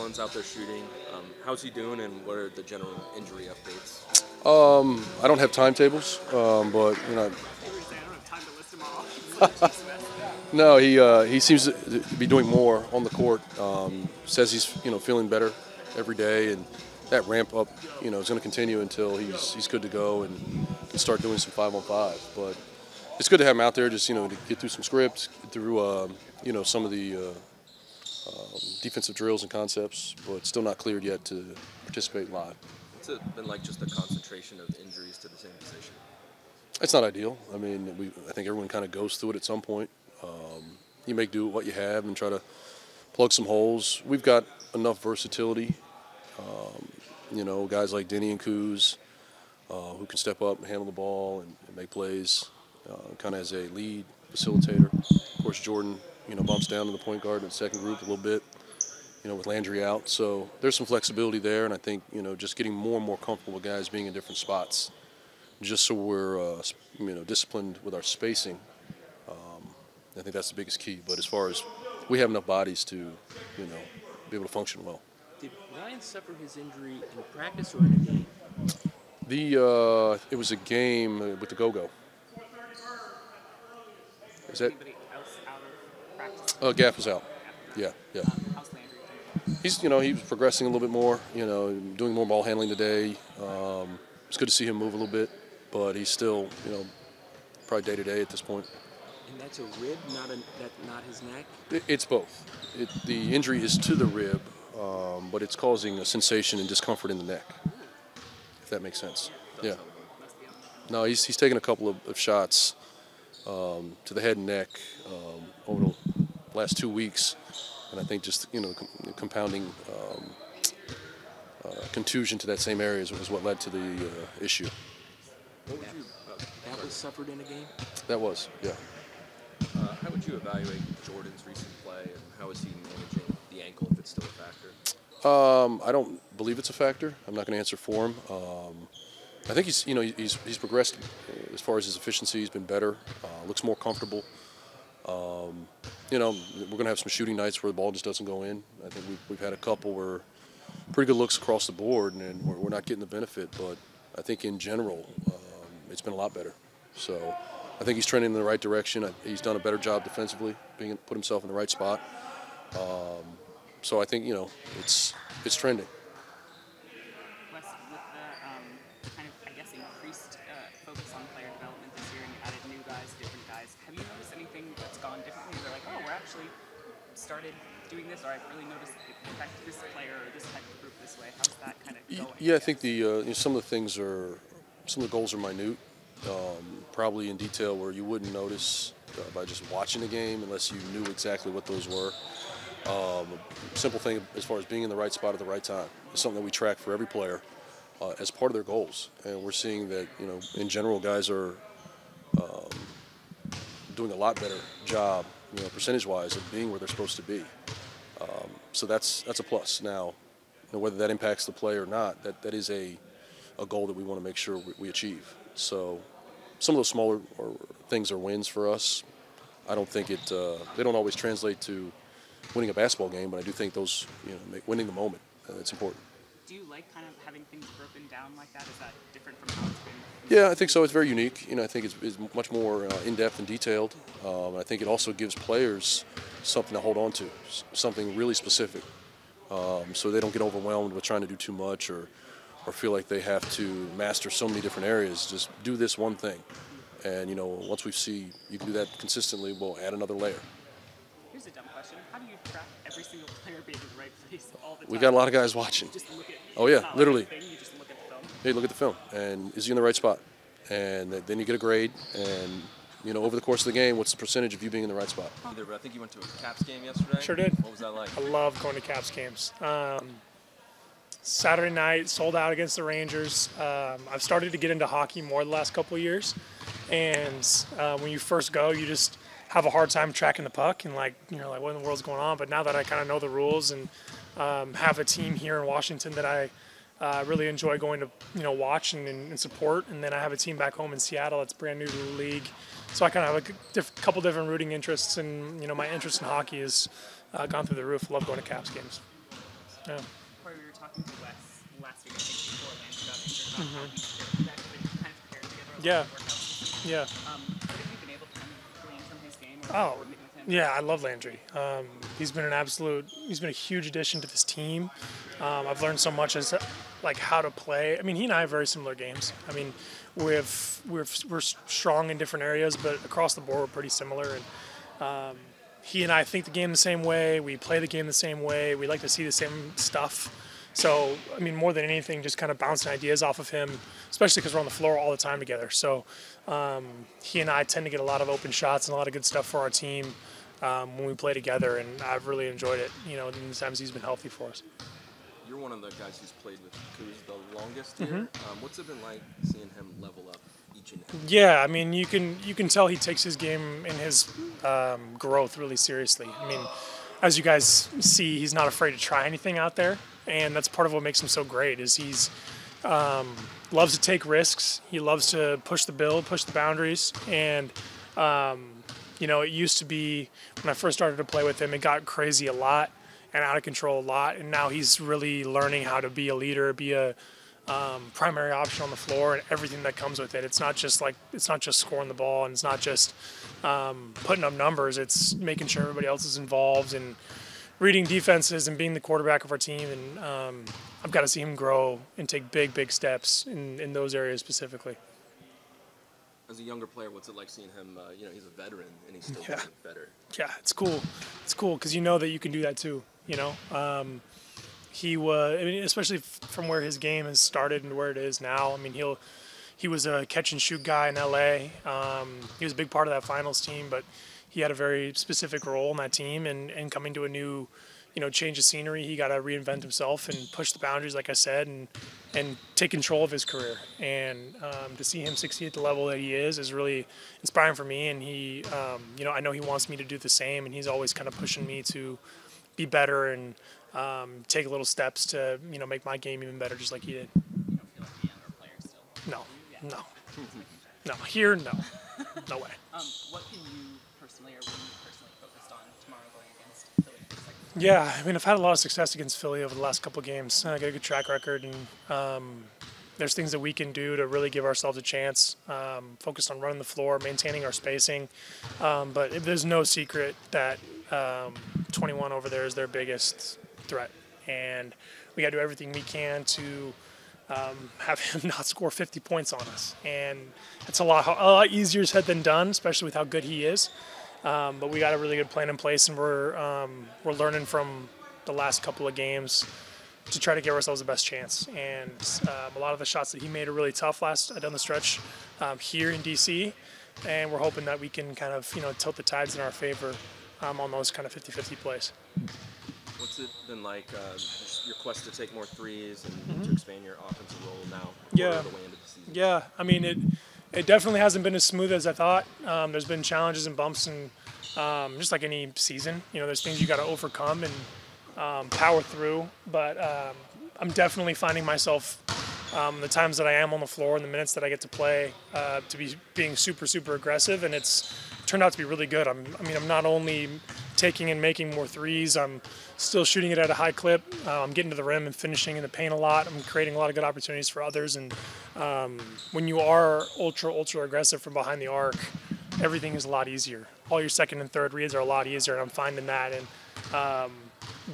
Collins out there shooting. How's he doing, and what are the general injury updates? I don't have timetables, but no, he seems to be doing more on the court. Says he's feeling better every day, and that ramp up is going to continue until he's good to go and can start doing some 5-on-5. But it's good to have him out there, just to get through some scripts, get through some of the defensive drills and concepts, but still not cleared yet to participate live. What's it been like, just the concentration of injuries to the same position? It's not ideal. I mean, I think everyone kind of goes through it at some point. You make do with what you have and try to plug some holes. We've got enough versatility. Guys like Denny and Kuz who can step up and handle the ball and make plays, kind of as a lead facilitator. Of course, Jordan, bumps down to the point guard in the second group a little bit, with Landry out. So there's some flexibility there, and I think, just getting more and more comfortable with guys being in different spots, just so we're, disciplined with our spacing. I think that's the biggest key. But as far as we have enough bodies to, be able to function well. Did Ryan suffer his injury in practice or in a game? It was a game with the Go-Go. Is that? Anybody else out of practice? Gaff was out. Yeah. How's Landry? He's progressing a little bit more. Doing more ball handling today. It's good to see him move a little bit, but he's still, probably day to day at this point. And that's a rib, not his neck? It's both. The injury is to the rib, but it's causing a sensation and discomfort in the neck, if that makes sense. Yeah. No, he's taken a couple of shots to the head and neck over the last 2 weeks, and I think just compounding contusion to that same area is what led to the issue. That was suffered in a game? That was, yeah. How would you evaluate Jordan's recent play, and how is he managing the ankle, if it's still a factor? I don't believe it's a factor. I'm not going to answer for him. I think he's progressed as far as his efficiency. He's been better. Looks more comfortable. We're going to have some shooting nights where the ball just doesn't go in. I think we've had a couple where pretty good looks across the board, and we're not getting the benefit. But I think in general, it's been a lot better. So I think he's trending in the right direction. He's done a better job defensively, put himself in the right spot. So I think it's trending. Wes, with the kind of, I guess, increased focus on player development this year, and you added new guys, different guys, have you noticed anything that's gone differently? They're like, oh, we're actually started doing this, or I've really noticed it affect this player or this type of group this way. How's that kind of going? Yeah, I think some of the goals are minute, probably in detail where you wouldn't notice by just watching the game unless you knew exactly what those were. Simple thing as far as being in the right spot at the right time is something that we track for every player as part of their goals, and we're seeing that in general guys are doing a lot better job percentage-wise of being where they're supposed to be. So that's a plus. Now, whether that impacts the play or not, that is a goal that we want to make sure we achieve. So some of those smaller things are wins for us. I don't think they don't always translate to winning a basketball game, but I do think those make winning the moment. It's important. Do you like kind of having things broken down like that? Is that different from how it's been? Yeah, I think so. It's very unique. I think it's much more in-depth and detailed. I think it also gives players something to hold on to, something really specific, so they don't get overwhelmed with trying to do too much or feel like they have to master so many different areas. Just do this one thing, and once we see you can do that consistently, we'll add another layer. Here's a dumb question. How do you track every single player being in the right place all the time? We got a lot of guys watching. Just look at, Oh yeah, it's not literally. Like a thing, you just look at the film. Hey, look at the film, and is he in the right spot? And then you get a grade, and over the course of the game, what's the percentage of you being in the right spot? But I think you went to a Caps game yesterday. Sure did. What was that like? I love going to Caps games. Saturday night, sold out against the Rangers. I've started to get into hockey more the last couple of years, and when you first go, you just have a hard time tracking the puck and like what in the world's going on. But now that I kind of know the rules and have a team here in Washington that I really enjoy going to watch and support, and then I have a team back home in Seattle that's brand new to the league, so I kind of have a couple different rooting interests, and my interest in hockey has gone through the roof. I love going to Caps games. Yeah. Corey, we were talking to Wes last week, I think, before Landry got injured, about how he's actually kind of prepared together a lot of workouts. Yeah. What have you been able to kind of glean from his game or Oh, coordinate with him? yeah, I love Landry. He's been a huge addition to this team. I've learned so much as like how to play. I mean, he and I have very similar games. I mean, we're strong in different areas, but across the board we're pretty similar. And he and I think the game the same way. We play the game the same way. We like to see the same stuff. So, I mean, more than anything, just kind of bouncing ideas off of him, especially because we're on the floor all the time together. So he and I tend to get a lot of open shots and a lot of good stuff for our team when we play together, and I've really enjoyed it, you know, in the times he's been healthy for us. You're one of the guys who's played with Kuz the longest here. What's it been like seeing him level up each and every? Yeah, I mean, you can tell he takes his game and his growth really seriously. I mean, as you guys see, he's not afraid to try anything out there, and that's part of what makes him so great. Is he's loves to take risks. He loves to push the boundaries, and you know, it used to be when I first started to play with him, it got crazy a lot and out of control a lot, and now he's really learning how to be a leader, be a primary option on the floor, and everything that comes with it. It's not just scoring the ball, and it's not just putting up numbers. It's making sure everybody else is involved and reading defenses and being the quarterback of our team. And I've got to see him grow and take big steps in those areas specifically. As a younger player, what's it like seeing him? You know, he's a veteran and he's still getting better. Yeah, it's cool. It's cool because you know that you can do that too. You know, he was, I mean, especially from where his game has started and where it is now. I mean, he was a catch and shoot guy in LA. He was a big part of that finals team, but he had a very specific role in that team. And coming to a new, you know, change of scenery, he got to reinvent himself and push the boundaries, like I said, and take control of his career. And to see him succeed at the level that he is really inspiring for me. And he, you know, I know he wants me to do the same, and he's always kind of pushing me to be better and take little steps to, you know, make my game even better, just like he did. You don't feel like the younger player still? No. Here, no. No way. What can you personally, or what are you personally focused on tomorrow going against Philly for the second time? Yeah, I mean, I've had a lot of success against Philly over the last couple of games. I got a good track record, and there's things that we can do to really give ourselves a chance. Focused on running the floor, maintaining our spacing. But there's no secret that 21 over there is their biggest threat, and we got to do everything we can to have him not score 50 points on us. And it's a lot easier said than done, especially with how good he is. But we got a really good plan in place, and we're learning from the last couple of games to try to give ourselves the best chance. And a lot of the shots that he made are really tough down the stretch here in DC, and we're hoping that we can kind of, you know, tilt the tides in our favor on those kind of 50-50 plays. What's it been like, just your quest to take more threes and to expand your offensive role now? Yeah. The way into the season? Yeah, I mean, it definitely hasn't been as smooth as I thought. There's been challenges and bumps, and just like any season, you know, there's things you got to overcome and power through. But I'm definitely finding myself the times that I am on the floor and the minutes that I get to play to be being super aggressive, and it's turned out to be really good. I'm not only taking and making more threes, I'm still shooting it at a high clip. I'm getting to the rim and finishing in the paint a lot. I'm creating a lot of good opportunities for others. And when you are ultra aggressive from behind the arc, everything is a lot easier. All your second and third reads are a lot easier, and I'm finding that. And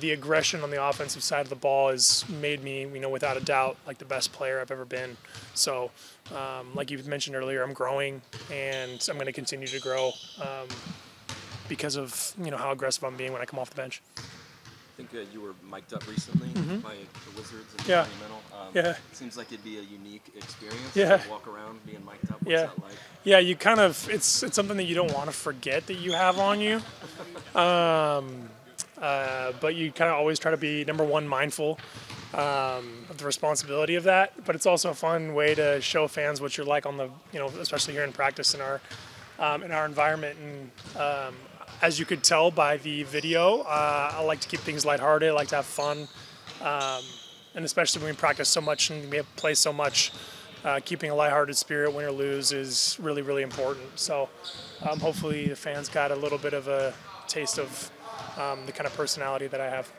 the aggression on the offensive side of the ball has made me, you know, without a doubt, like the best player I've ever been. So, like you mentioned earlier, I'm growing, and I'm going to continue to grow because of, you know, how aggressive I'm being when I come off the bench. I think you were mic'd up recently by the Wizards and Yeah. Monumental. It seems like it'd be a unique experience Yeah. to walk around being mic'd up. What's Yeah. that like? Yeah, you kind of, it's something that you don't want to forget that you have on you. But you kind of always try to be, number one, mindful of the responsibility of that. But it's also a fun way to show fans what you're like on the, you know, especially here in practice in our environment. And as you could tell by the video, I like to keep things lighthearted. I like to have fun. And especially when we practice so much and we play so much, keeping a lighthearted spirit, win or lose, is really important. So hopefully the fans got a little bit of a taste of the kind of personality that I have.